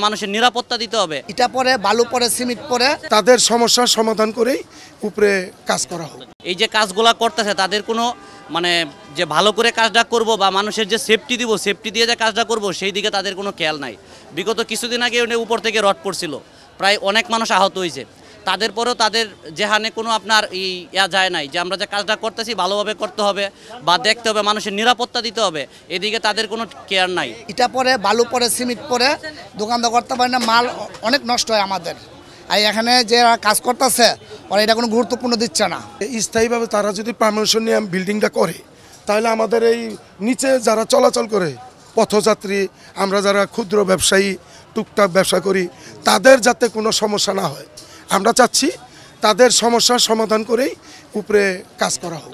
মানুষের নিরাপত্তা দিতে হবে। ইটা পরে বালু পরে সিমেন্ট পরে তাদের সমস্যার সমাধান করেই উপরে কাজ করা হোক। এই যে কাজগুলা করতেছে তাদের কোনো মানে যে ভালো করে কাজটা করব বা মানুষের যে সেফটি দিব, সেফটি দিয়ে যে কাজটা করব সেই দিকে তাদের কোনো খেয়াল নাই। বিগত কিছুদিন আগে উপর থেকে রড পড়ছিল, প্রায় অনেক মানুষ আহত হয়েছে। তাদের পরেও তাদের যেখানে কোনো আপনার ইয়া যায় নাই যে আমরা যে কাজটা করতেছি ভালোভাবে করতে হবে বা দেখতে হবে, মানুষের নিরাপত্তা দিতে হবে, এদিকে তাদের কোনো কেয়ার নাই। ইটা পরে বালু পরে সিমেন্ট পরে দোকানদার করতে পারে না, মাল অনেক নষ্ট হয় আমাদের। আর এখানে যে কাজ করতেছে ওরা এটা কোনো গুরুত্বপূর্ণ দিচ্ছে না। স্থায়ীভাবে তারা যদি পারমিশন নিয়ে বিল্ডিংটা করে তাহলে আমাদের এই নিচে যারা চলাচল করে পথযাত্রী, আমরা যারা ক্ষুদ্র ব্যবসায়ী টুকটাক ব্যবসা করি, তাদের যাতে কোনো সমস্যা না হয় আমরা চাচ্ছি তাদের সমস্যার সমাধান করেই উপরে কাজ করা হোক।